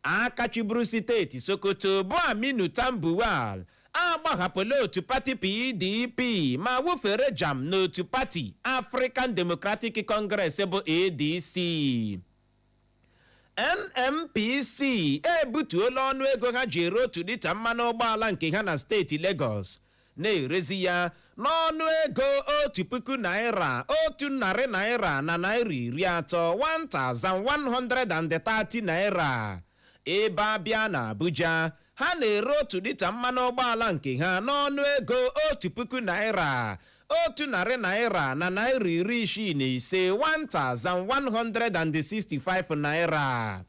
akachiburu steeti Sokoto bụ Aminu Tambuwal agbahapụla otu pati PDP ma wufere jam n'otu pati African Democratic Congress bụ ADC. NNPC ebutuola ọnụ ego ha ji ere otu lita mmanụ ụgbọala nke ha na steeti Lagos na-erezi ya n'ọnụ ego 1,000 naira, 100 naira na naira 30, 1,130 naira. Ebe abịa na Abuja, ha na-ere otu lita mmanụ ụgbọala nke ha n'ọnụ ego 1,000 naira, 100 naira na naira 65, 1,165 naira.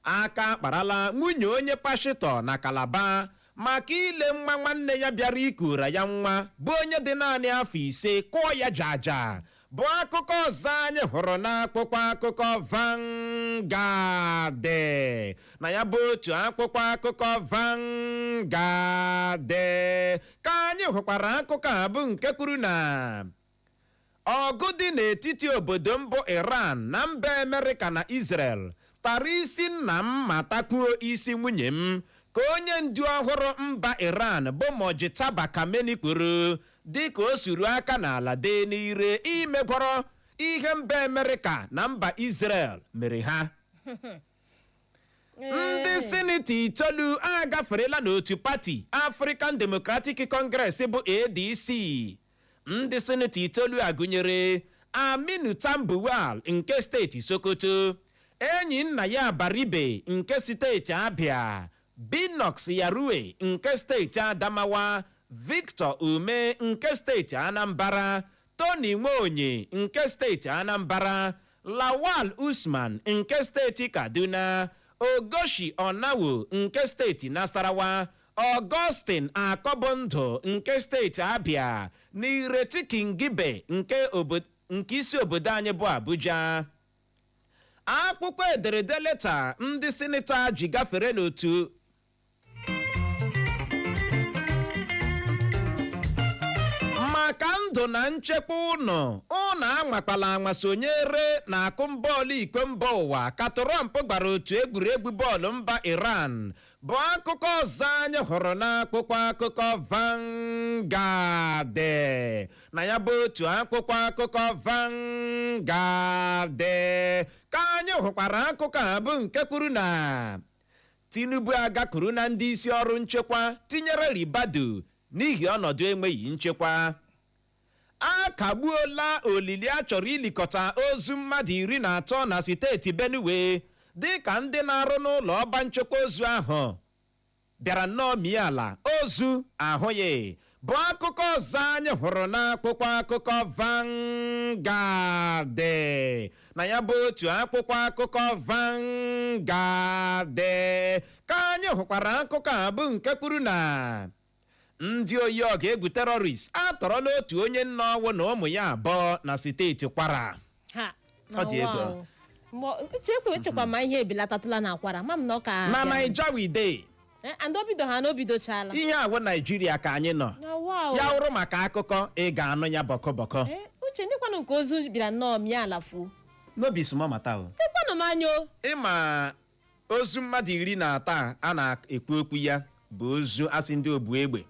Aka kparala nwunye onye pashịtọ na Kalaba maka ile nwa nwanne ya bịara ikura ya nwa bụ onye dị naanị afọ 5 kụọ ya jaja bụ akụkọ ọzọ anyị hụrụ n'akwụkwọ akụkọ Vanguard. Na ya bụ otu akwụkwọ akụkọ Vanguard ka anyị hụkwara akụkọ a bụ nke kwuru na ọgụ dị n'etiti obodo mbụ Iran na mba Amerịka na Israel tara isi nna m ma takwuo isi nwunye m ka onye ndu ọhụrụ mba Iran bụ Mojtaba Kameni kwuru dịka o suru aka n'ala dee n'ire imegwọrọ ihe mba Amerịka na mba Israel mere ha. Ndị sineti itoolu agaferela n'otu pati African Democratic Congress bụ ADC. Ndị sineti itoolu a gụnyere Aminu Tambuwal nke steeti Sokoto, enyi nna ya Baribe nke steeti Abia, Binox Yarue nke steeti Adamawa, Victor Ume nke steeti Anambra, Tony Nwoonye nke steeti Anambra, Lawal Usman nke steeti Kaduna, Ogoshi Onawo nke steeti Nasarawa, Augustine Akobondụ nke steeti Abia na Ireti Kingibe nke isi obodo anyị bụ Abuja. Akwụkwọ ederede leta ndị sineta ji gafere n'otu maka ndụ na nchekwa ụnọ anwakwala anwa sonyere na akụmbọọlụ iko mba ụwa ka Trump gbara otu egwuregwu bọọlụ mba Iran bụ akụkọ ọzọ anyị hụrụ n'akwụkwọ akụkọ Vanguard. Na ya bụ otu akwụkwọ akụkọ Vanguard ka anyị hụkwara akụkọ a bụ nke kwuru na Tinubu agakwuru na ndị isi ọrụ nchekwa tinyere Ribadu n'ihi ọnọdụ enweghị nchekwa. A kagbuola olili a chọrọ ilikọta ozu mmadụ 13 na steeti Benue dịka ndị na-arụ n'ụlọ ọba nchekwa ozu ahụ bịara nnọọ mie ala ozu ahụghị bụ akụkọ ọzọ anyị hụrụ n'akwụkwọ akụkọ Vanguard. Na ya bụ otu akwụkwọ akụkọ Vanguard ka anyị hụkwara akụkọ a bụ nke kwuru na ndị oyi ọga egwu terọrist atọrọla otu onye nna ọwụ na ụmụ ya abụọ na steeti Kwara. Ọ dị ego echekwa ma ihe ebilatatụla na Kwara na Naija wide obido ha na obidochala ihe awụ Naijiria ka anyị nọ ya wụrụ maka akụkọ ị ga-anụ ya bọkọbọkọ. Uche ndịkwanụ nke ozu bịara nnọọ mịa alafu n'obi sumamata dịkwanụ m anyo ịma ozu mmadụ 13 a na-ekwu okwu ya bụ ozu asị ndị ogbu egbe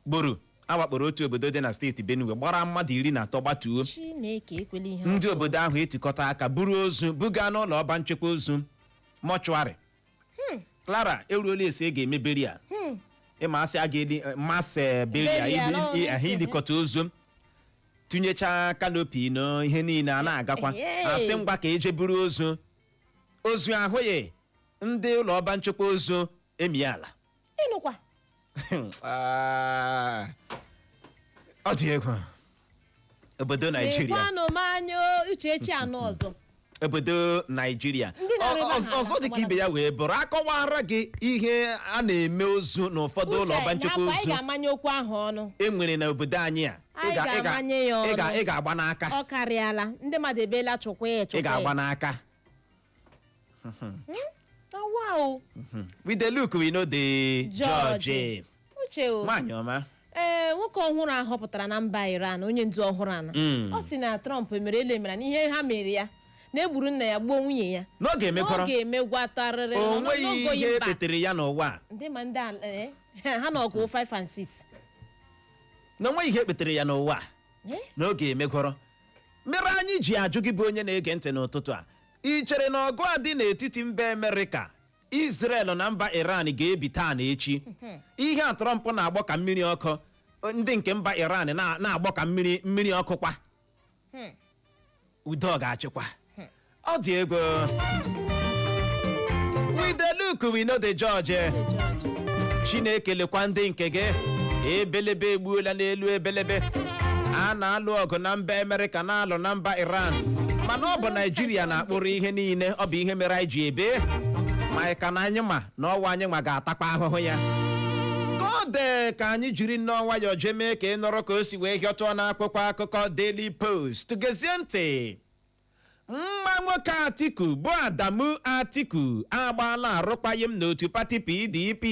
gburu awakporo otu obodo dị na steeti Benue gbara mmadụ 13 gbatuo. Ndị obodo ahụ etikọta aka buru ozu buga n'ụlọ ọba nchekwa ozu mọchụarị. Clara eruola esi a ga-emeberi ya ịma asị a ga-eli masị beria ilikọta ozu tụnyecha kanopi na ihe niile a na-agakwa asị ngwa ka eje buru ozu ahụghị ndị ụlọ ọba nchekwa ozu emiala ịnụkwa. Ọ dị egwu obodo Naijiria uchechi anọ ọzọ obodo Naijiria ọzọ dịka ibe ya wee bụrụ akọwara gị ihe a na-eme ozu n'ụfọdụ ụlọ ọba nchekwa ozu ga-amanye okwu ahụ ọnụ enwere n'obodo anyị a ị ga-agba n'aka. Ọ karịala ndị mmadụ ebeela chụkwa ya ị ga-agba n'aka. Wow. With the look we know the George. Nwanyị ọma. Nwoke ọhụrụ ahụ pụtara na mba Iran onye ndu ọhụrụ ana. Ọ sị na Trump mere elemera n'ihe ha mere ya na-egburu nna ya gbuo nwunye ya n'oge emekọrọ n'oge emegwatarịrị o nweghị ihe ekpetere ya n'ụwa ndị ma ndị ha na ọgụ 5 and 6 na onweghị ihe ekpetere ya n'ụwa n'oge emegọrọ mere anyị ji ajụ gị bụ onye na-ege ntị n'ụtụtụ a ị chere na ọgụ a dị n'etiti mba Amerịka Israel na mba Iran ga-ebi taa na echi ihe a Trump na-agbọ ka mmiri ọkụ ndị nke mba Iran na-agbọ ka mmiri ọkụ kwa udo ga-achịkwa ọ dị ego we dey look we know the judge Chineke lekwa ndị nke gị ebelebe egbuola n'elu ebelebe a na-alụ ọgụ na mba Amerịka na-alụ na mba Iran mana ọ bụ Naijiria na-akpụrụ ihe niile ọ bụ ihe mere anyị ji ebe ma ka na anyị ma na ọwa anyị ma ga-atakwa ahụhụ ya ka ọ dị ka anyị jiri nnọọ nwayọọ jee mee ka ị nọrọ ka o si wee hịọtụọ n'akwụkwọ akụkọ Daily Post gezie ntị mma nwoke Atiku bụ Adamu Atiku agbaala arụkwaghịm n'otu pati PDP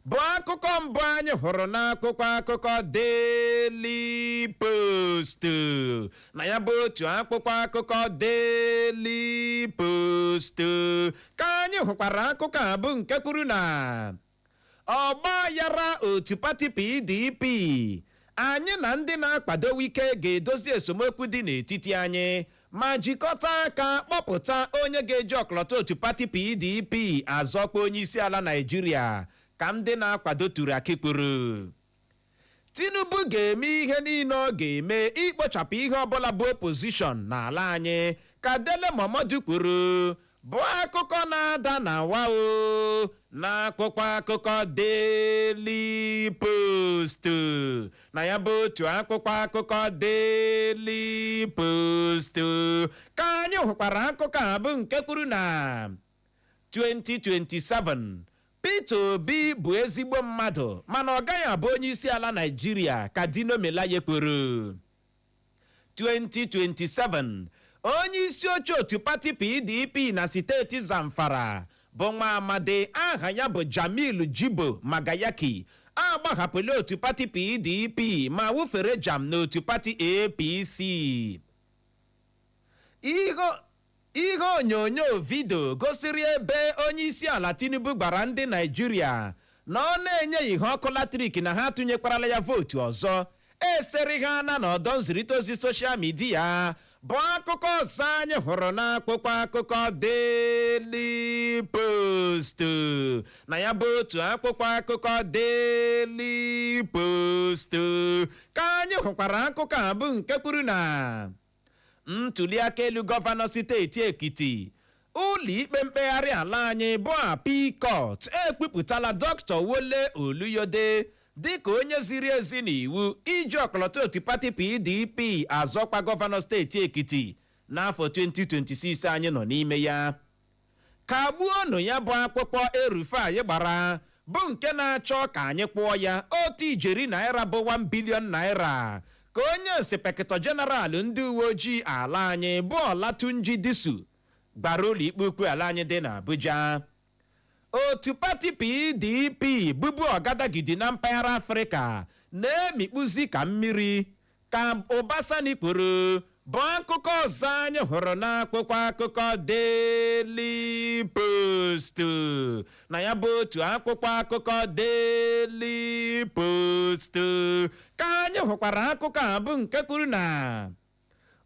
bụ akụkọ mbụ anyị hụrụ n'akwụkwọ akụkọ Daily Post na ya bụ otu akwụkwọ akụkọ Daily Post ka anyị hụkwara akụkọ a bụ nke kwuru na ọgbaghara otu pati PDP anyị na ndị na-akwado Wike ga-edozi esemokwu dị n'etiti anyị ma jikọta aka kpọpụta onye ga-eji ọkọlọtọ otu pati PDP azọkwa onye isi ala Naịjirịa ka ndị na-akwado tụrụ akịkpụrụ Tinubu ga-eme ihe niile ọ ga-eme ikpochapụ ihe ọbụla bụ opozishọn n'ala anyị ka Dele Momodu kwuru bụ akụkọ na-ada na wao n'akwụkwọ akụkọ Daily Post na ya bụ otu akwụkwọ akụkọ Daily Post ka anyị hụkwara akụkọ a bụ nke kwuru na 2027 Peter Obi bụ ezigbo mmadụ mana ọ gaghị abụ onye isi ala Naịjirịa ka Dino Melaye kwuru 2027 onye isi oche otu pati PDP na steeti Zamfara bụ nwa amadi aha ya bụ Jamil Jibo Magayaki agbahapụla otu pati PDP ma wufere jam n'otu pati APC ihe onyonyo vidio gosiri ebe onye isi ala Tinubu gbara ndị Naịjirịa na ọ na-enye ihe ọkụ latrik na ha tụnyekwarala ya vootu ọzọ eseri ha na n'ọdọ nzirịta ozi soshal midia bụ akụkọ ọzọ anyị hụrụ n'akwụkwọ akụkọ Daily Post na ya bụ otu akwụkwọ akụkọ Daily Post ka anyị hụkwara akụkọ a bụ nke kwuru na ntụliaka elu gọvanọ steeti Ekiti ụlọikpe mkpegharị ala anyị bụ Apikọt ekpupụtala Dr. Wole Oluyode dịka onye ziri ezi n'iwu iji ọkọlọtọ otu pati PDP azọkwa gọvanọ steeti Ekiti n'afọ 2026 anyị nọ n'ime ya kagbuonụ ya bụ akpụkpọ Erufai gbara bụ nke na-achọ ka anyị kpụọ ya otu ijeri naira bụ 1 bilion naira ka onye inspektọ jeneral ndị uwe ojii ala anyị bụ Olatunji Disu gbara ụlọikpe ukwu ala anyị dị n'Abuja otu pati PDP bụbu ọgadagidi na mpaghara Afrịka na-emikpuzi ka mmiri ka Obasani kwuru bụ akụkọ ọzọ anyị hụrụ n'akwụkwọ akụkọ Daily Post na ya bụ otu akwụkwọ akụkọ Daily Post ka anyị hụkwara akụkọ a bụ nke kwuru na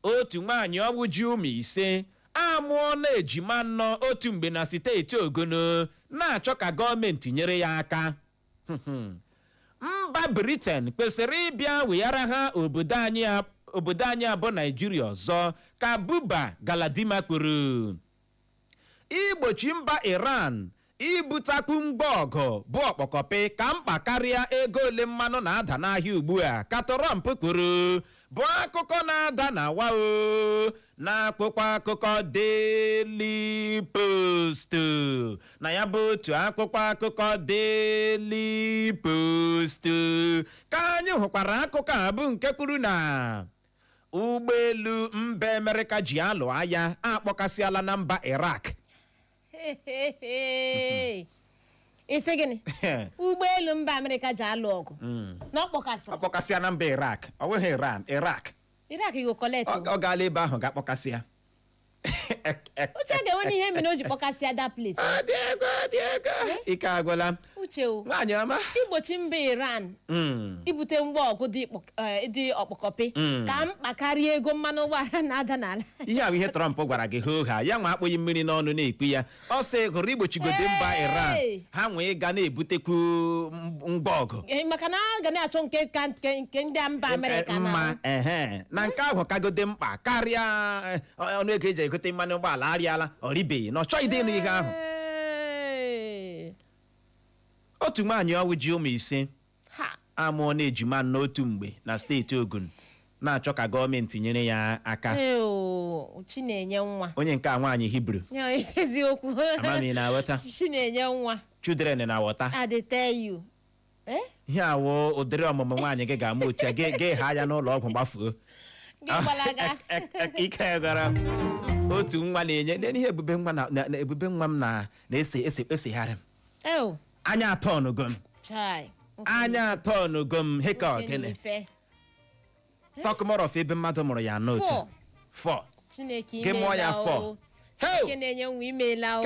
otu nwaanyị ọgwụ ji ụmụ 5 amụọ na ejima 4 otu mgbe na steeti Ogono na-achọ ka gọọmenti nyere ya aka mba Britain kwesịrị ịbịa weghara ha obodo anyị abụ Naijiria ọzọ ka Buba Galadima kwuru igbochi mba Iran ibutakwu mgba ọgụ bụ ọkpọkọpị ka mkpa karịa ego ole mmanụ na-ada n'ahịa ugbu a ka Trump kwuru bụ akụkọ na-ada na wao n'akwụkwọ akụkọ Daily Post na ya bụ otu akwụkwọ akụkọ Daily Post ka anyị hụkwara akụkọ a bụ nke kwuru na ụgbọelu mba Amerịka ji alụ agha akpọkasịala na mba Iraq isi gịnị ụgbọelu mba Amerịka ji alụ ọgụ na ọkpọkasịa na mba Iraq ọ nweghị Iran Iraq Iraq go collect ọ gaala ebe ahụ ga-akpọkasị ya uche ga-enwe n'ihe mere o ji kpọkasịa that place. Dị ego ike agwụla uche o nwaanyị ọma igbochi mba Iran ibute ngwa ọgụ dị ọkpọkọpị ka mkpa karịa ego mmanụ ụgbọala na-ada n'ala. ihe a bụ ihe Trump gwara gị hoo ha ya nwa akpụghị mmiri n'ọnụ na-ekwu ya ọ sị hụrụ igbochigode mba Iran ha nwee ga na-ebutekwu ngwa ọgụ maka na a ga na-achọ nke ndị mba Amerịka mma na nke ahụ kagode mkpa karịa ọnụego eji egote mmanụ ụgbọala arịala ọribeghị na ọ chọghị ịdị ihe ahụ. Otu nwaanyị ọwụ ji ụmụ ise amụọ na ejima n'otu mgbe na steeti Ogun na-achọ ka gọọmenti nyere ya aka. Chi na-enye nwa onye nke a nwaanyị Hibru eziokwu amami na-aghọta chi na-enye nwa children na-aghọta ihe awụ ụdịrị ọmụmụ nwaanyị gị ga-ama otu gị ha ya n'ụlọ ọgwụ gbafuo ike gara otu nwa na-enye n'ihe ebube nwa m na-esegharị m anya atọ ọnụgo m heka ogene tọkụmọrọf ebe mmadụ mụrụ ya n'otu 4 Chineke mụọ ya 4 Chineke na-enye nwa imeela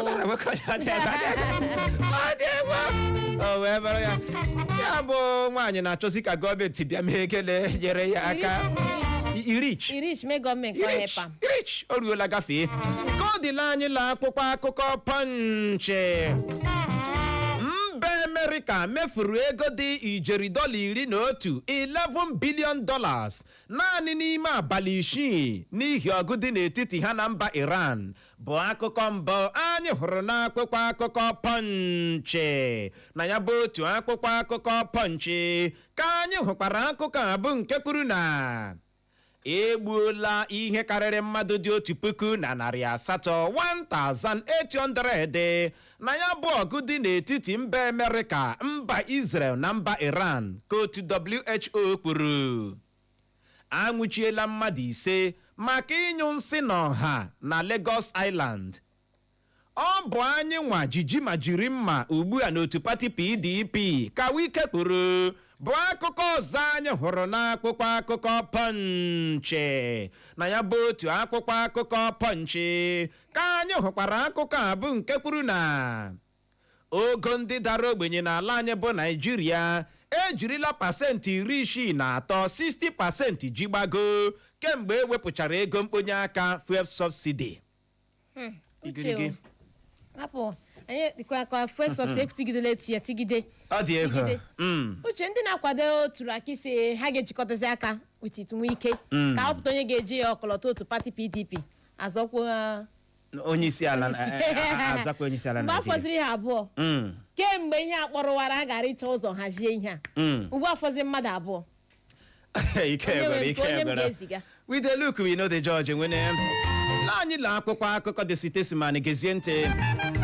ya bụ nwaanyị na-achọzi ka gọọmenti bịa mee ekele nyere ya aka irich o ruola gafee ka ọ dịla anyị la akwụkwọ akụkọ Punch. mba Amerịka mefuru ego dị ijeri $11 $11 billion naanị n'ime abalị 6 n'ihi ọgụ dị n'etiti ha na mba Iran bụ akụkọ mbụ anyị hụrụ n'akwụkwọ akụkọ Punch. na ya bụ otu akwụkwọ akụkọ Punch ka anyị hụkwara akụkọ a bụ nke kwuru na egbuola ihe karịrị mmadụ dị 1,800 1,800 na ya bụ ọgụ dị n'etiti mba Amerịka mba Israel na mba Iran ka otu WHO kwuru. Anwụchiela mmadụ 5 maka ịnyụ nsị n'ọha na Lagos Island. ọ bụ anyị nwa jiji ma jiri mma ugbu a n'otu pati PDP ka Wike kwuru bụ akụkọ ọzọ anyị hụrụ n'akwụkwọ akụkọ Punch. na ya bụ otu akwụkwọ akụkọ Punch ka anyị hụkwara akụkọ a bụ nke kwuru na ogo ndị dara ogbenye n'ala anyị bụ Naịjirịa ejirila pasentị 63 60% ji gbago kemgbe ewepụchara ego mkponye aka fuel subsidy. ọ dị ego uche ndị na-akwado tụrụ aka isi ha ga-ejikọtazi aka nwe ike ka ọ pụta onye ga-eji ya ọkọlọtọ otu pati PDP azọkwa onye isi ala mgbe afọziri ha abụọ kemgbe ihe a kpọrọwara ha gara ịchọ ụzọ hazie ihe a ugbu afọzi mmadụ abụọ with the look we know the judge when anyị la akwụkwọ akụkọ dị sitesiman gezie ntị.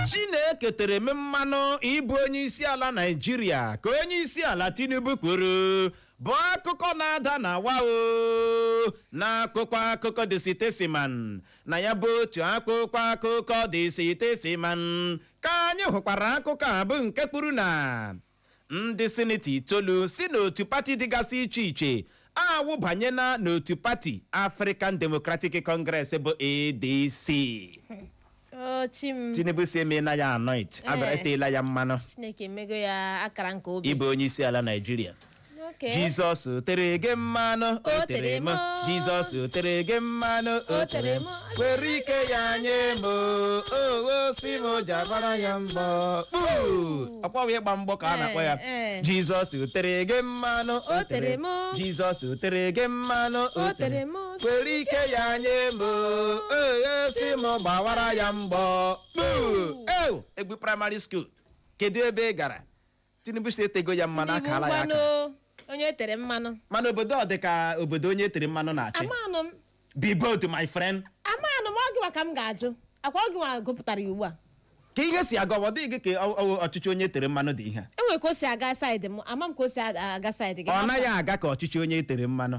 Chineke tere m mmanụ ịbụ onye isi ala Naịjirịa ka onye isi ala Tinubu kwuru bụ akụkọ na-ada na wao na akwụkwọ akụkọ dị sitesiman na ya bụ otu akwụkwọ akụkọ dị sitesiman ka anyị hụkwara akụkọ a bụ nke kwuru na ndị sineti 9 si n'otu pati dịgasị iche iche awụbanyela n'otu pati African Democratic Congress bụ ADC. Tinubu si emeela ya anoint eteela ya mmanụ ịbụ onye isi ala Naịjirịa. Jizọs tere gị mmanụ o tere m Jizọs tere gị mmanụ o tere m were ike ya nye m o si m jabara ya mbọ ọkpọwa ịgba mgbọ ka a na-akpọ ya. Jizọs tere gị mmanụ o tere m Jizọs tere gị mmanụ o tere m were ike ya nye m o si m gbawara ya mbọ. Egwu primary school kedu ebe ị gara? Tinubu si etego ya mmanụ akala ya aka onye tere mmanụ mana obodo ọ dị ka obodo onye tere mmanụ na-achị. Amanụ m be bold my friend. Amanụ m ọgị maka m ga-ajụ akwa ọgị nwa gụpụtara ya ugbu a ka ihe si aga ọ dịghị ka ọchịchị onye tere mmanụ dị ihe enwere ka o si aga saịdị m ama m ka o si aga saịdị gị. Ọ naghị aga ka ọchịchị onye tere mmanụ.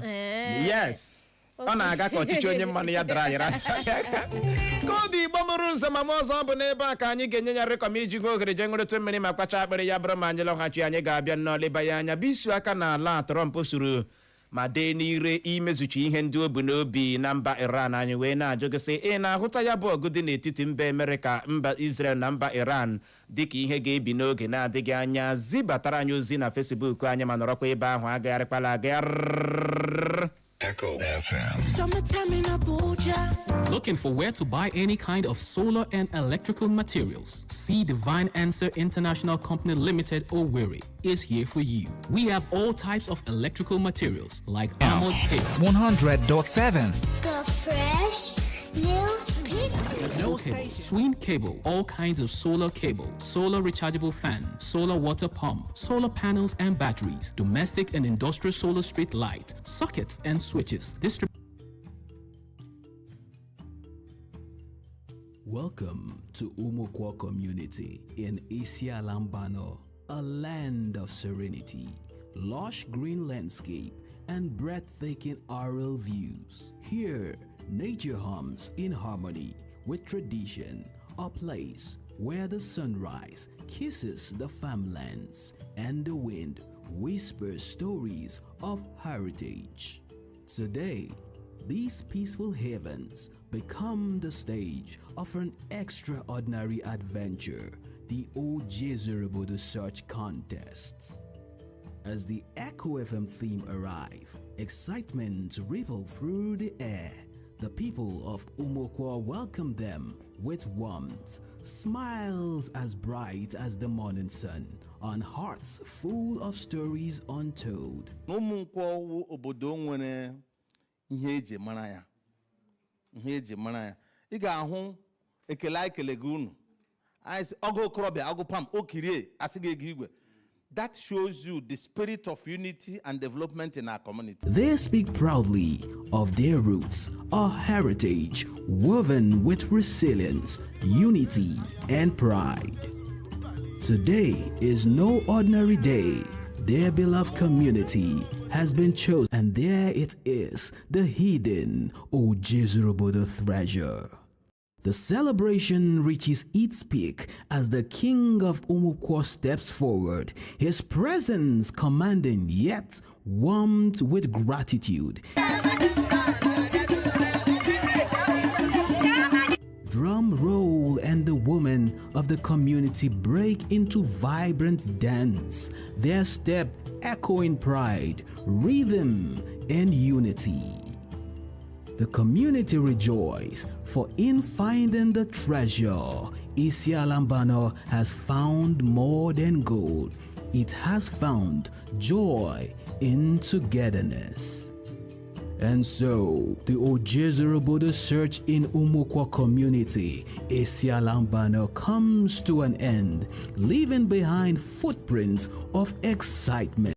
Yes ọ na-aga ka ọchịchị onye mmanụ ya dara ayara ka ọ dị Igbo mụrụ nze ma m ọzọ bụ n'ebe a ka anyị ga-enye ya rịkọm iji gwa ohere jee nwere mmiri ma kpacha akpịrị ya bụrụ ma anyị lọghachi anyị ga-abịa nnọọ leba ya anya bụ isu aka n'ala Trump suru ma dee n'ire imezucha ihe ndị o bu n'obi na mba Iran. Anyị wee na-ajụ gị sị ị na-ahụta ya bụ ọgụ dị n'etiti mba Amerịka, mba Israel na mba Iran dịka ihe ga-ebi n'oge na-adịghị anya? Zibatara anyị ozi na Facebook anyị ma nọrọkwa ebe ahụ agagharịkwala agagharị. Echo FM. Summertime in Abuja. Looking for where to buy any kind of solar and electrical materials? See Divine Answer International Company Limited, Owerri, is here for you. We have all types of electrical materials like armored cable, 100.7. The fresh newspaper. cable, swing cable, all kinds of solar cable, solar rechargeable fan, solar water pump, solar panels and batteries, domestic and industrial solar street light, sockets and switches. Welcome to Umuigbo community in Isialambano, a land of serenity, lush green landscape, and breathtaking aerial views. Here, nature hums in harmony with tradition, a place where the sunrise kisses the farmlands and the wind whispers stories of heritage. Today, these peaceful havens become the stage of an extraordinary adventure, the Ojezurubudu Search Contest. As the Echo FM theme arrive, excitement ripple through the air. The people of Umuigbo welcome them with warmth, smiles as bright as the morning sun, and hearts full of stories untold. Umuigbo obodo nwere ihe eji mara ya. Ihe eji mara ya. Ị ga-ahụ ekele gị unu. Anyị sị ọgụ okorobịa, ọgụ pam, okirie, asị gị ego igwe. That shows you the spirit of unity and development in our community. They speak proudly of their roots, our heritage, woven with resilience, unity, and pride. Today is no ordinary day. Their beloved community has been chosen, and there it is, the hidden Ojezurubudu treasure. The celebration reaches its peak as the king of Umuigbo steps forward, his presence commanding yet warmed with gratitude. Drum roll and the women of the community break into vibrant dance, their step echoing pride, rhythm, and unity. The community rejoice, for in finding the treasure, Isialambano has found more than gold. It has found joy in togetherness. And so, the Ojezurubudu search in Umuigbo community, Isialambano, comes to an end, leaving behind footprints of excitement.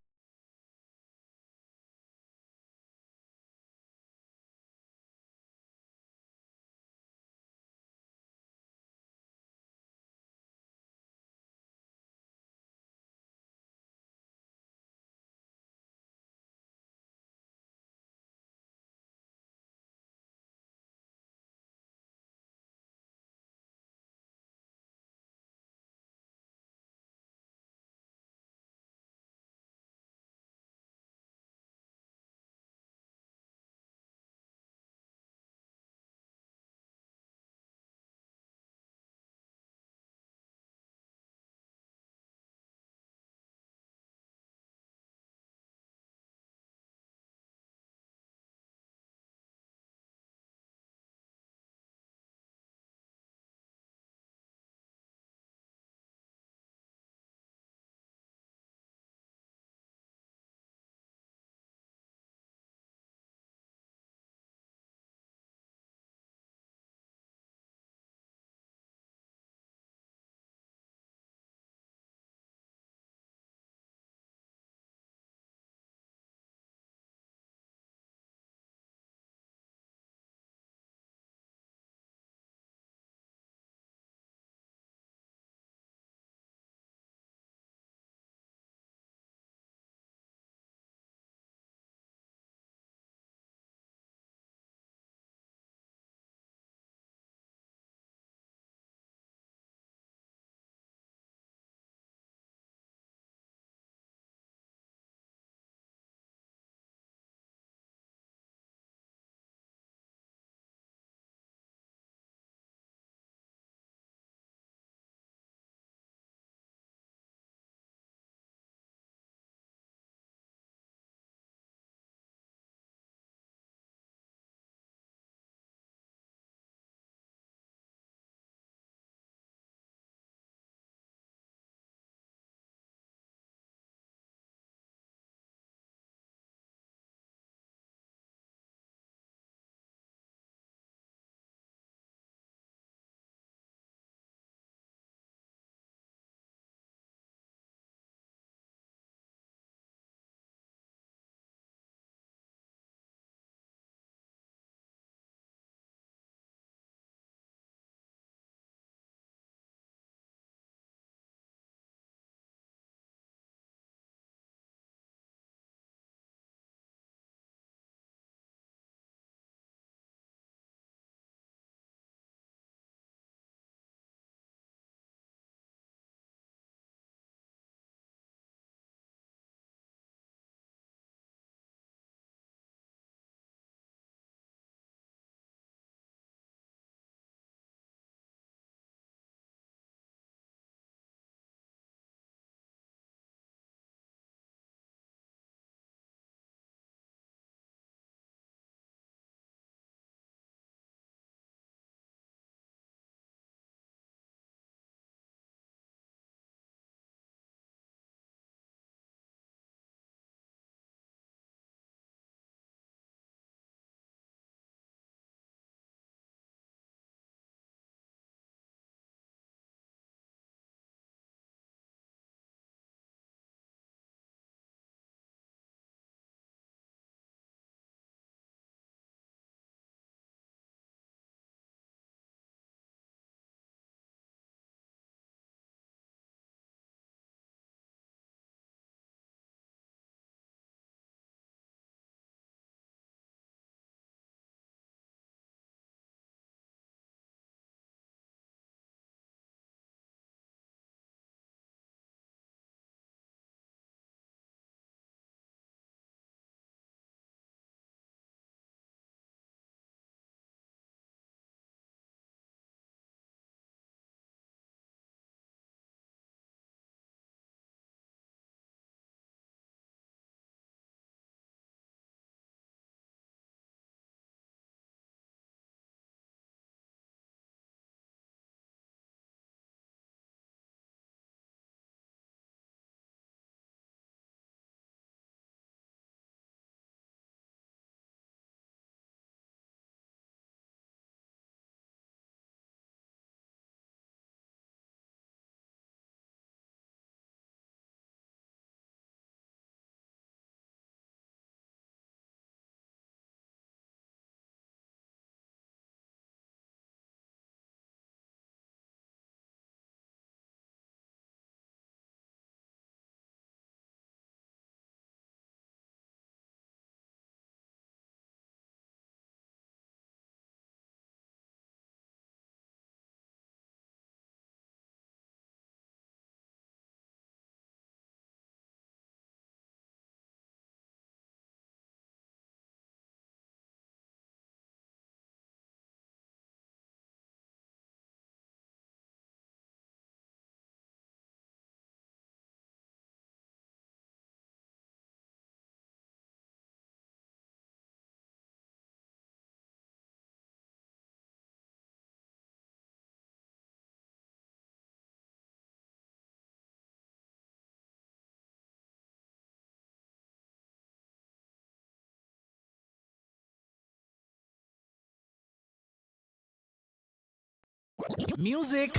Music.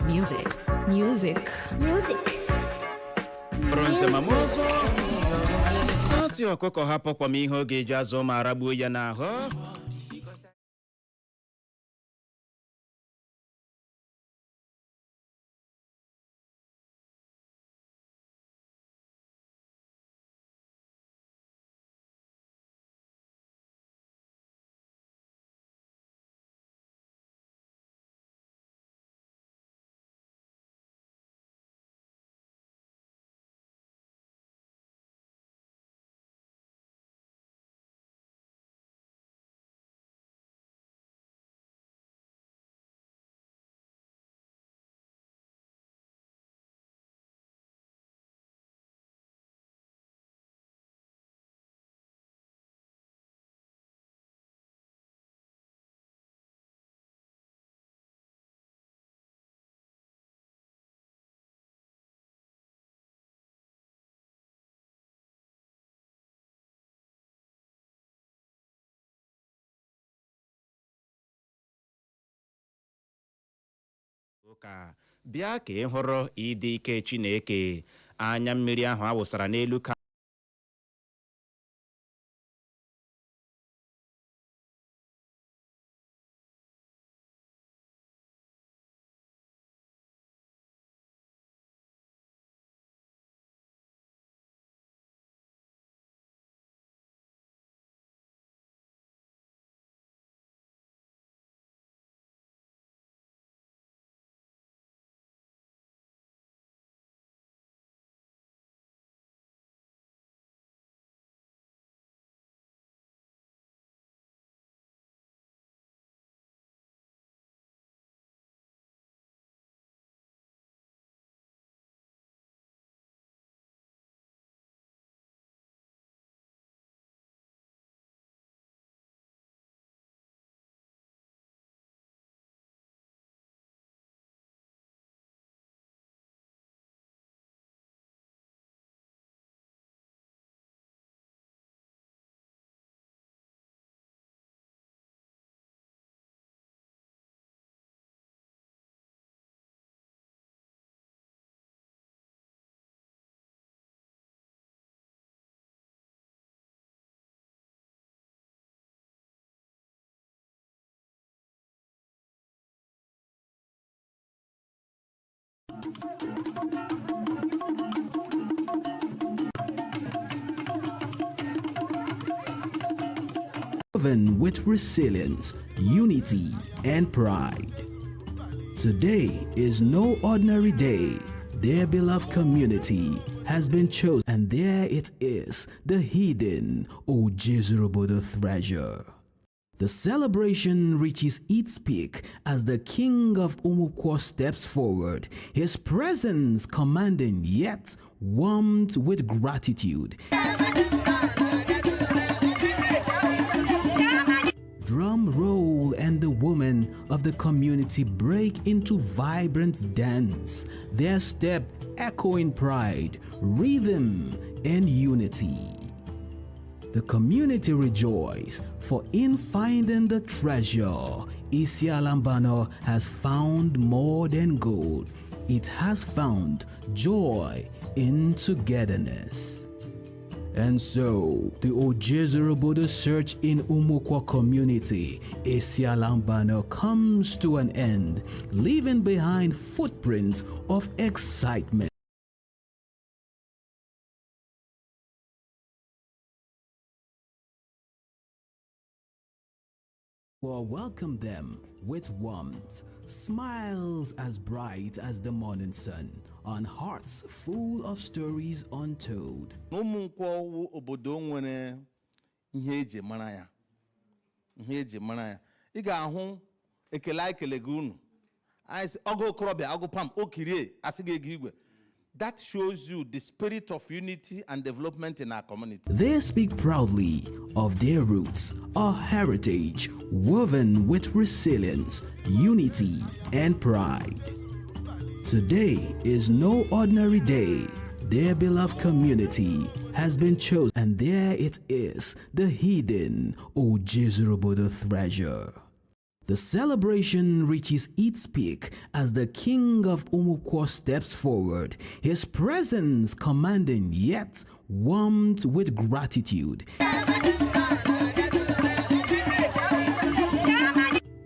Music. Music. Music. bụrụ nsema m ọzọ ọ sị ọkụkọ hapụkwa m ihe ọ ga-eji azụ ma aragbuo ya n'ahụ. ụka bịa ka ị hụrụ ịdị ike Chineke. Anya mmiri ahụ awụsara n'elu ka Woven with resilience, unity, and pride. Today is no ordinary day. Their beloved community has been chosen, and there it is, the hidden Ojezurobodo treasure. The celebration reaches its peak as the king of Umuigbo steps forward, his presence commanding yet warmed with gratitude. Drum roll and the women of the community break into vibrant dance, their step echoing pride, rhythm, and unity. The community rejoice, for in finding the treasure, Isialambano has found more than gold. It has found joy in togetherness. And so, the Ojezurobodo search in Umuigbo community, Isialambano, comes to an end, leaving behind footprints of excitement. We'll welcome them with warmth, smiles as bright as the morning sun, on hearts full of stories untold. Umuigbo wụ obodo nwere ihe eji mara ya. Ihe eji mara ya. Ị ga-ahụ ekele gị unu. Anyị sị ọgụ okorobịa, ọgụ pam, okirie, asị gị ego igwe. That shows you the spirit of unity and development in our community. They speak proudly of their roots, a heritage woven with resilience, unity, and pride. Today is no ordinary day. Their beloved community has been chosen, and there it is, the hidden Ojezurobodo treasure. The celebration reaches its peak as the king of Umuigbo steps forward, his presence commanding yet warmed with gratitude.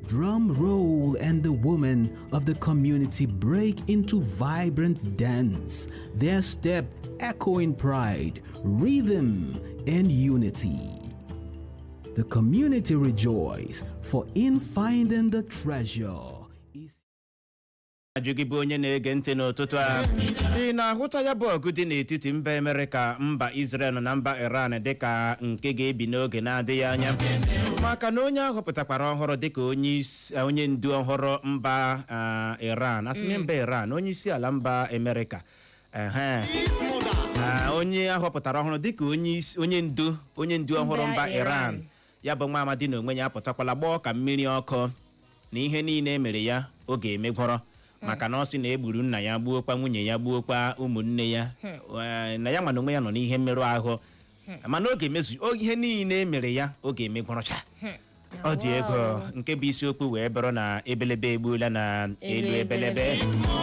Drum roll and the women of the community break into vibrant dance, their step echoing pride, rhythm, and unity. The community rejoice, for in finding the treasure is... Ajụgị bụ onye na-ege ntị n'ụtụtụ a. Ị na-ahụta ya bụ ọgụ dị n'etiti mba Amerịka, mba Israel na mba Iran dịka nke ga-ebi n'oge na-adịghị anya. Maka na onye ahụ pụtakwara ọhụrụ dịka onye ndu ọhụrụ mba Iran, asị mba Iran, onye isi ala mba Amerịka. Onye ahụ pụtara ọhụrụ dịka onye ndu ọhụrụ mba Iran. Ya bụ nwa amadi na onwe ya apụtakwala gbaa ka mmiri ọkụ na ihe niile emere ya oge emegwọrọ. Maka na ọ sị na egburu nna ya, gbuokwa nwunye ya, gbuokwa ụmụnne ya, na ya mana onwe ya nọ n'ihe mmerụ ahụ, mana oge emezu ihe niile mere ya oge emegwọrọcha. Ọ dị ego nke bụ isiokwu wee bụrụ na ebelebe egbuola na elu ebelebe.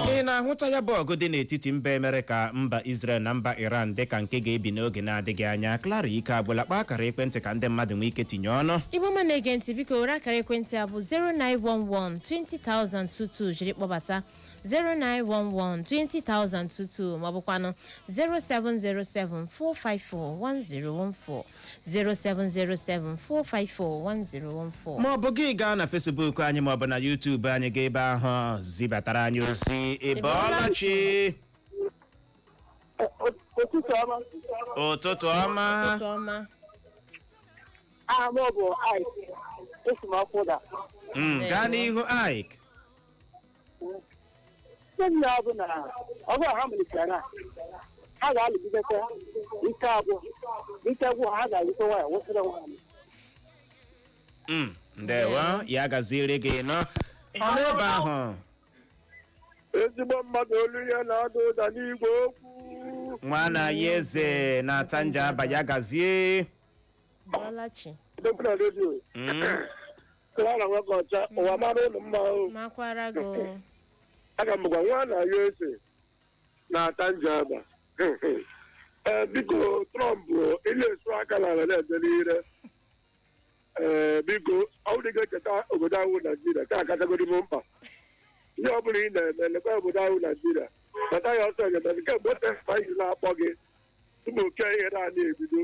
Ị na-ahụta ya bụ ọgụ dị n'etiti mba Amerịka, mba Israel na mba Iran dịka nke ga-ebi n'oge na-adịghị anya. Clara ike agwụla, kpaa akara ekwentị ka ndị mmadụ nwee ike tinye ọnụ. Igbo ma na-ege ntị, biko were akara ekwentị a bụ 0911-20,022 jiri kpọbata 0911-20,022 ma ọ bụkwanụ 0707-454-1014 0707-454-1014. Ma ọ bụ gị gaa na Facebook anyị ma ọ bụ na YouTube anyị ga-ebe ahụ zibatara anyị ozi ịbọọlachi. Ụtụtụ ọma. Gaa n'ihu Ike. Ha ga-alụgidekwa ike abụọ ha ga-alụkwa ya wụsịrị nwa. Ndewo, ya gaziere gị nọ n'ebe ahụ. Ezigbo mmadụ olu ya na-ada ụda n'igwe okwu. Nwa na ya eze na-ata nja aba, ya gazie. Dọkịta redio. Clara Nwekọcha, ụwa mara ụlọ mma ahụ. Makwara go. Aga m gwa nwa na ya eze na-ata nja aba. Biko Trump ịna-esu aka n'ala na-ede n'ire. Biko ọ dị ga-echeta obodo ahụ Naijiria ka akachagodi m mkpa. Ihe ọ bụla ị na-eme lekwa obodo ahụ Naijiria, kpata ya ọsọ enyemaka kemgbe otefa iji na-akpọ gị tupu oke ihe na-ana ebido.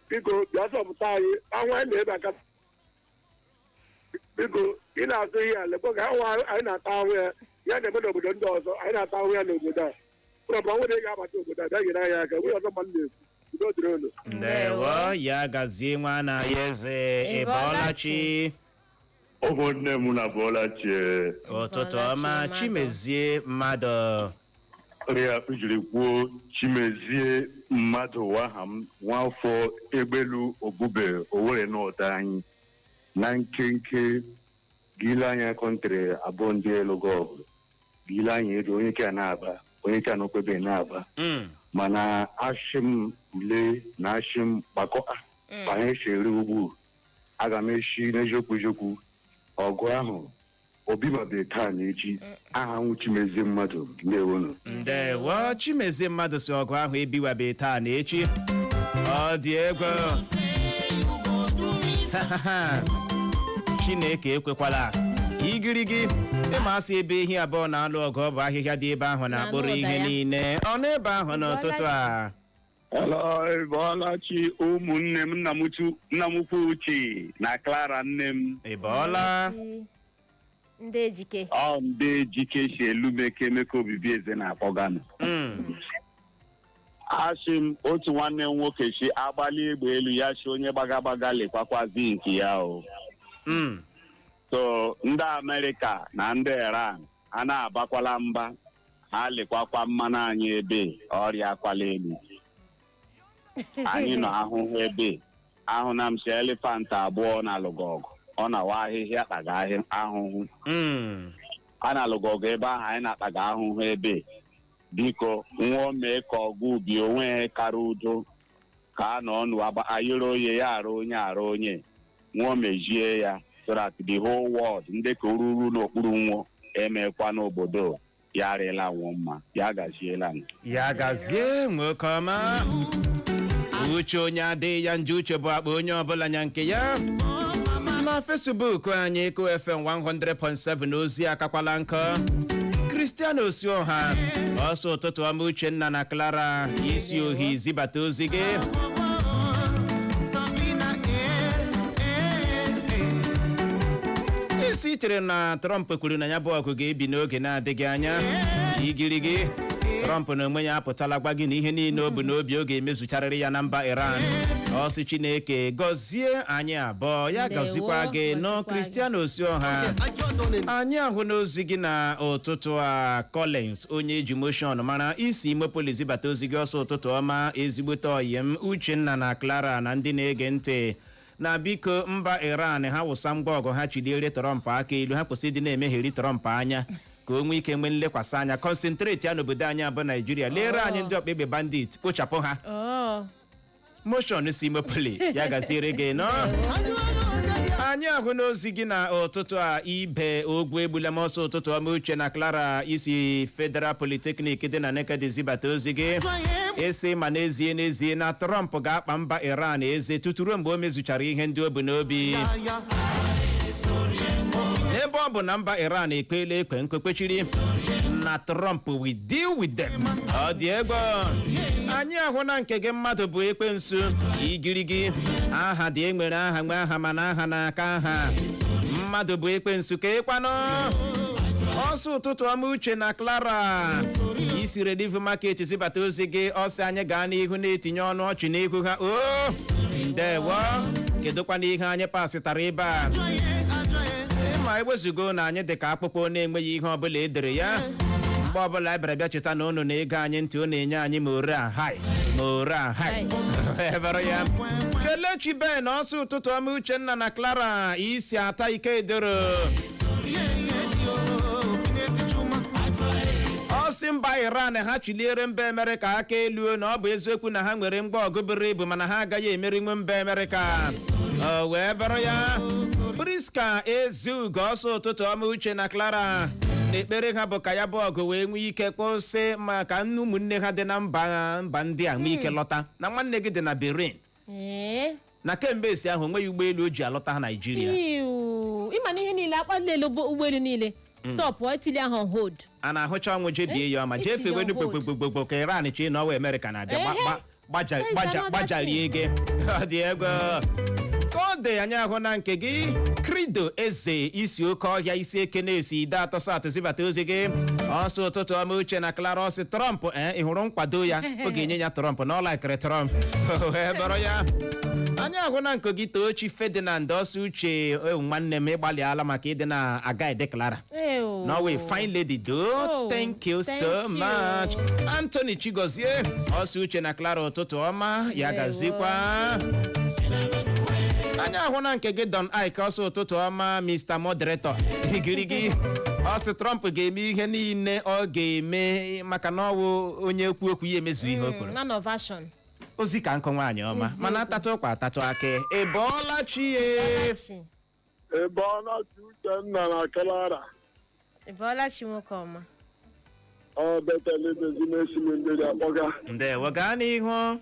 Biko bịa zọpụta anyị, anwa anyị na-ebe aka. Biko ị na-azụ ihe a lekwa ka anwa anyị na-ata ahụ ya na-eme n'obodo ndị ọzọ, anyị na-ata ahụ ya n'obodo a. Ụlọbụ nwere ga-abata obodo a bịa nyere anyị aka, nwere ọzọ ma na-ekwu. Ndewo, ya gazie nwa na ya eze ịbọọlachi. Ụmụnne m na bọọlachi. Ụtụtụ ọma, Chimezie mmadụ. Ya jiri kwuo Chimezie mmadụ aha m nwafọ Egbelu Obube Owerri n'ụda anyị na nkenke gile anya kọntrị abụọ ndị elu gọọgụ gile anya edo onye ka na-aba onye ka na okpebe na-aba mana ashim ule na ashim gbakọta banye chere ugbu aga m echi n'eziokwu ọgụ ahụ obi mabe taa na echi aha nwụ Chimezie mmadụ ndewonu. Ndewo, Chimezie mmadụ si ọgụ ahụ ebiwabe taa na echi. Ọ dị ego. Chineke ekwekwala igirigi ịmasị ebe ehi abụọ na-alụ ọgụ, ọ bụ ahịhịa dị ebe ahụ na-akpụrụ ihe niile. Ọ n'ebe ahụ n'ụtụtụ a. Ịbọọlachi ụmụnne m, nna m ukwu Uche na Clara nne m. Ịbọọla. Ndị ejike. Ndị ejike si Elumeke Emeka Obibi Eze na-akpọganụ. Asị m otu nwanne m nwoke si agbalị egbe elu ya si onye gbagagbaga lekwakwazi nke ya o. So ndị Amerịka na ndị Iran a na-abakwala mba, ha lekwakwa mmanụ anyị ebe ọrịa akwala elu. Anyị nọ ahụhụ ebe ahụ na m si elefant abụọ na-alụgo ọgụ, ọ na-awa ahịhịa kpaga ahụhụ. A na-alụgo ọgụ ebe ahụ anyị na-akpaga ahụhụ ebe. Biko nwa mee ka ọgụ ubi onwe kara udo ka a nọ ọnụ ayịrị onye ya arụ onye nwa mejie ya so that the whole world ndị ka oruru n'okpuru nwụọ emekwa n'obodo ya arịla nwụ mma ya gaziela ya gazie nwoke ọma uche onye adịghị ya nje uche bụ akpa onye ọbụla nya nke ya na Facebook anyị Eko FM 100.7 ozi akakwala nkọ Christian Osioha ọsọ ụtụtụ ọma Uchenna na Clara isi ohi zibata ozi gị isi chere na Trump kwuru na ya bụ ọgụ ga-ebi n'oge na-adịghị anya igirigi Trump na onwe ya apụtala gwa gị na ihe niile o bụ n'obi oge emezucharịrị ya na mba Iran ọsị Chineke gọzie anyị abụọ ya gọzikwa gị nọ Christian Osioha anyị ahụ n'ozi gị na ụtụtụ a Collins onye eji motion mara isi Imopolis zibata ozi gị ọsọ ụtụtụ ọma ezigbote oyim Uchenna na Clara na ndị na-ege ntị na biko mba Iran ha wụsa mgba ọgụ ha chiliere Trump aka ilu ha kwụsị ịdị na-emegheri Trump anya ka o nwee ike nwee nlekwasị anya concentrate ya n'obodo anyị abụ Naijiria lere anyị ndị ọkpa egbe bandit kpochapụ ha motion si Imopoli ya gaziere gị nọ anyị ahụ n'ozi gị na ụtụtụ a ibe ogwu egbula m ọsọ ụtụtụ ọma Uche na Clara isi Federal Polytechnic dị na Nekede zibata ozi gị esi ma n'ezie na Trump ga-akpa mba Iran eze tutu ruo mgbe o mezuchara ihe ndị o bu n'obi ebe ọ bụ na mba Iran ekpela ekpe nkokpechiri na Trump we deal with them ọ dị ego anyị ahụ na nke gị mmadụ bụ ekwensu igirigi aha dị enwere aha nwe aha mana aha n'aka aha mmadụ bụ ekwensu ka ịkwanụ ọsọ ụtụtụ ọma Uche na Clara isi Relief Market zibata ozi gị ọsọ anyị gaa n'ihu na-etinye ọnụ ọchị n'ihu ha o ndewo kedụkwana ihe anyị pasịtara ebe a ma ewezugo na anyị dị ka akpụkpọ na-enweghị ihe ọbụla edere ya mgbe ọbụla bịara bịa cheta na unu na-ego anyị ntị ọ na-enye anyị ma ore ahai ebere ya Kelechi Ben ọsọ ụtụtụ ọma Uchenna na Clara isi ata ike edoro ọsị mba Iran ha chiliere mba Amerịka aka elu na ọ bụ eziokwu na ha nwere mgba ọgụ buru ibu mana ha agaghị emerinwe mba Amerịka o wee bụrụ ya Priska Ezugo ọsọ ụtụtụ ọma Uche na Clara n'ekpere ha bụ ka ya bụ ọgụ wee nwee ike kwụsị maka ụmụnne ha dị na mba ndị a nwee ike lọta na nwanne gị dị na Benin na kemgbe esi ahụ nweghị ụgbọelu o ji alọta ha Naijiria ịma na ihe niile akpalile ụgbọelu niile stọpụ etili ahụ on hold a na-ahụcha ọnwụ jebie ya ọma jee fewedu gbogbogbogbo ka Iran chi na ọwa Amerịka na-abịa gbajarie gị ọ dị ego ka ọ dị anyị ahụ na nke gị Krido Eze isi oke ọhịa isi eke na-esi ide atọ satụ zibata ozi gị ọsọ ụtụtụ ọma Uche na Clara ọsị Trump ị hụrụ nkwado ya ọ ga-enye ya Trump na ọ laikiri Trump bụrụ ya anyị ahụ na nke gị Tochi Ferdinand ọsọ Uche nwanne m ịgbalịala maka ịdị na-aga ede Clara Norway fine lady do thank you so much Anthony Chigozie ọsọ Uche na Clara ụtụtụ ọma ya gazikwa anyị ahụ na nke gị Don Ike ọsọ ụtụtụ ọma Mr. Moderator igirigi ọsị Trump ga-eme ihe niile ọ ga-eme maka na ọ bụ onye ekwu okwu ya emezu ihe o kwuru ozi ka nkụ nwaanyị ọma mana atatụ ụkwa atatụ aka ịbọọla chi Uchenna na Clara ịbọọla chi nwoke ọma ọ betele bezimesi ndị akpọga ndewo gaa n'ihu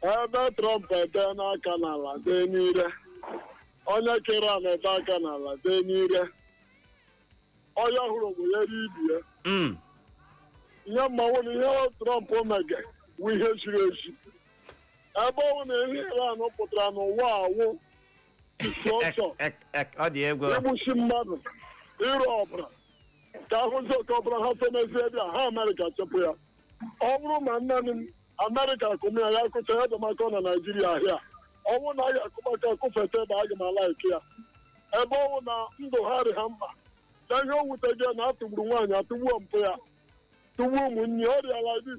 ebe Trump ede n'aka n'ala dee n'ire onye kere a na-ede aka n'ala dee n'ire onye ọhụrụ bụ ya ibi ya ihe mmanwụ na ihe Trump mege bụ ihe ziri ezi ebe ọnwụ na ihe Iran pụtara n'ụwa awụ igbusi mmadụ ịrụ ọbara ka ahụzi oke ọbara ha femezie bịa ha Amerịka chepụ ya ọ bụrụ ma nne m Amerịka kụmya ya kụcha ya dọmaka na Naijiria ahịa ọnwụ na ya akụmaka kụfeta ebe aga m ala ike ya ebe ọnwụ na ndụ ha rị ha mkpa na ihe o wuteghị na atụgburu nwaanyị atụgbuo mpụ ya tụgbuo ụmụnne ọ rịala di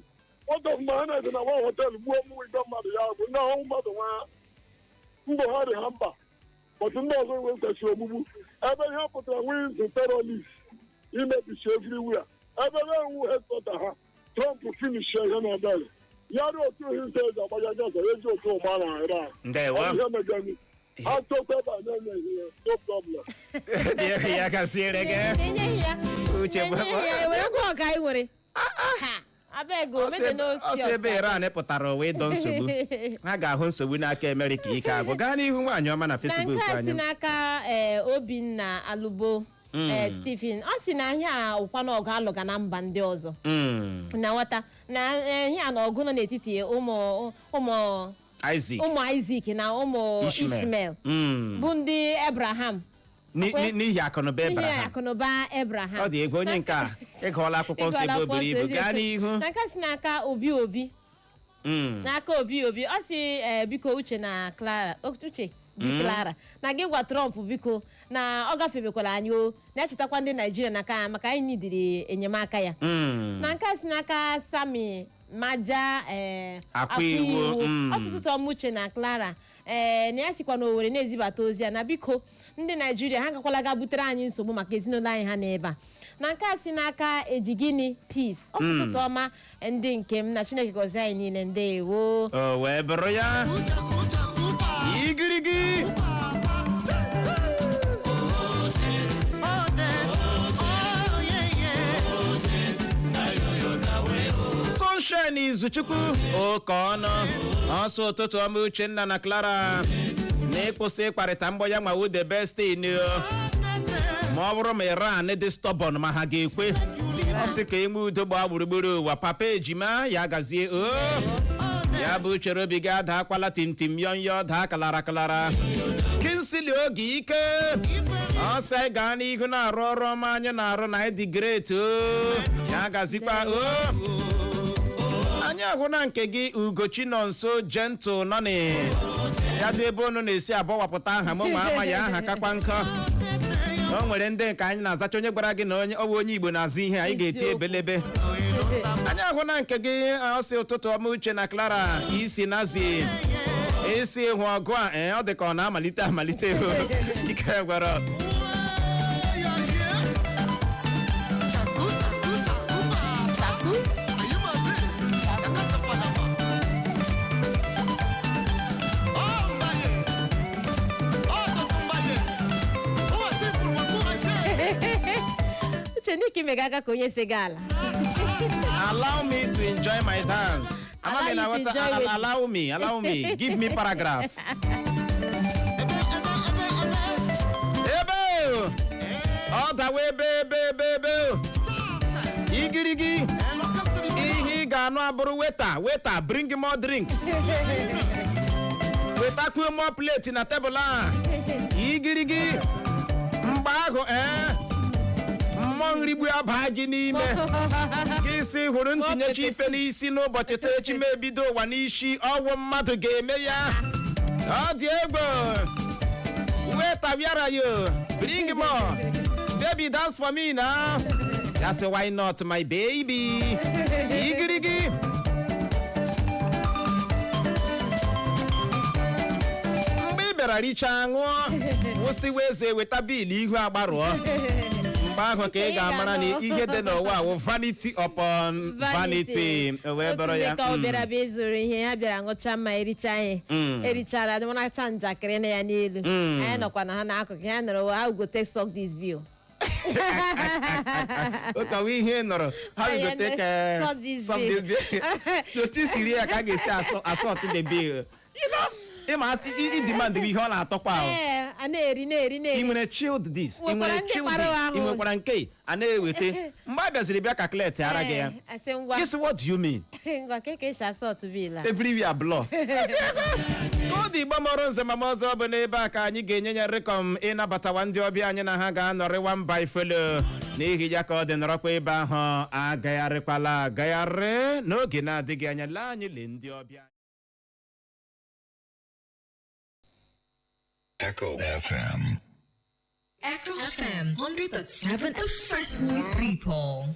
ọdọ mgbe ha na-ede na nwa họteelụ gbuo Umuigbo mmadụ ya bụ ndị ọhụụ mmadụ nwa ndụ ha rị ha mkpa otu ndị ọzọ nwe kwesịrị ogbugbu ebe ihe pụtara nwee izu terọrist imebichi everywhere ebe na-enwu headquarter ha Trump finish ihe na ebere ya dị otu ihe ise eji agbaja gaza eji otu ụgba na Iran ihe megani I'll talk about no problem. ya gasịrị gị enye ya uche enye ya were gwa ọka anyị were abeg o mede no ọsọ ebe Iran pụtara wee dọ nsogbu ha ga-ahụ nsogbu n'aka Amerịka ike agwụ gaa n'ihu nwaanyị ọma na Facebook na nke a si anyị n'aka Obinna Alụbo Stephen ọ sị na ihe a ụkwana ọgụ alụga na mba ndị ọzọ na nwata na ihe a na ọgụ nọ n'etiti ụmụ Isaac na ụmụ Ishmael bụ ndị Abraham n'ihi akụnụba Abraham ọ dị ego onye nke a ịgụọla akwụkwọ nsọ ebe o buru ibu gaa n'ihu na nke si n'aka Obi n'aka Obi ọ sị biko Uche na Clara Uche di Clara na gị gwa Trump biko na ọ gafebekwala anyị o na-echetakwa ndị Naijiria n'aka maka anyị nidiri enyemaka ya na nke si n'aka Sami Maja akwa iwu ọtụtụ ọmụ Uche na Clara na ya sikwa na Owerri na-ezibata ozi ya na biko ndị Naijiria ha gakwala ga butere anyị nsogbu maka ezinụlọ anyị ha n'ebe a na nke a si n'aka Ejigini Peace ọtụtụ ọma ndị nke m na Chineke gọzie anyị niile ndewo o wee bụrụ ya igirigi Sunshine Izuchukwu oke ọnụ ọsọ ụtụtụ ọma Uchenna na Clara na-ekposi ịkparịta mgbọ ya ma wude bestin ma ọ bụrụ ma Iran dị stọbọn ma ha ga-ekwe ọ sị ka ime udo gbaa gburugburu ụwa papa ejima ya gazie ya bụ chere obi gị ada akwala timtim yọnyọ daa kalara Kinsili oge ike ọsọ gaa n'ihu na-arụ ọrụ ọma anyị na-arụ na ịdị great ya gazikwa anyị ahụ na nke gị Ugochi nọ nso gentle nọ ya bụ ebe unu na-esi abọwapụta aha m ma ama ya aha kakwa nkọ o nwere ndị nke anyị na-azacha onye gwara gị na ọ bụ onye Igbo na-azụ ihe anyị ga-eti ebelebe anyị ahụ na nke gị ọsị ụtụtụ ọma Uche na Clara isi nazi isi hụ ọgụ a ọ dị ka ọ na-amalite ike gwara Niki megaga konye segala. Allow me to enjoy my dance. Allow me. Give me paragraph. Ebo! All the way, baby. Igirigi. Ihi gano aburu waiter, bring more drinks. Waiter, cool more plate in a table. Igirigi. Mbago, nri gbu aba gị n'ime gị si hụrụ ntinyechi ife n'isi n'ụbọchị taa echi ma ebido ụwa n'isi ọwụ mmadụ ga-eme ya ọ dị egwu weta bịara yo bring more baby dance for me now that's why not my baby igirigi mgbe ị bịara richaa ṅụọ wụsị weze weta biil ihu agbarụọ mgbe ahụ ka ị ga-amara na ihe dị n'ụwa wụ vanity upon vanity wee bụrụ ya ka ọ bịara bịa ịzụrụ ihe ha bịara ṅụcha mma ericha ihe erichara adịmanacha njakịrị na ya n'elu anyị nọkwa na ha n'akụkụ ha nọrọ how go take suck this bill ụka wee ihe nọrọ how you go take suck this bill n'otu isiri ya ka a ga-esi asọtụ the bill ịma i demand ihe ọ na-atọkwa ahụ a na-eri ị nwere chilled this ị nwere chilled this ị nwekwara nke a na-eweta mgbe a bịaziri bịa calculate ara gị ya guess what do you mean everywhere blur ka ọ dị igbo mọrọ nze ma ọzọ bụ n'ebe a ka anyị ga-enye ya rịkọm ịnabatawa ndị ọbịa anyị na ha ga-anọrịwa mba ifelo n'ihi ya ka ọ dị nọrọkwa ebe ahụ agagharị n'oge na-adịghị anya lee anyị lee ndị ọbịa Echo FM. Echo FM 100.7 The Fresh News People.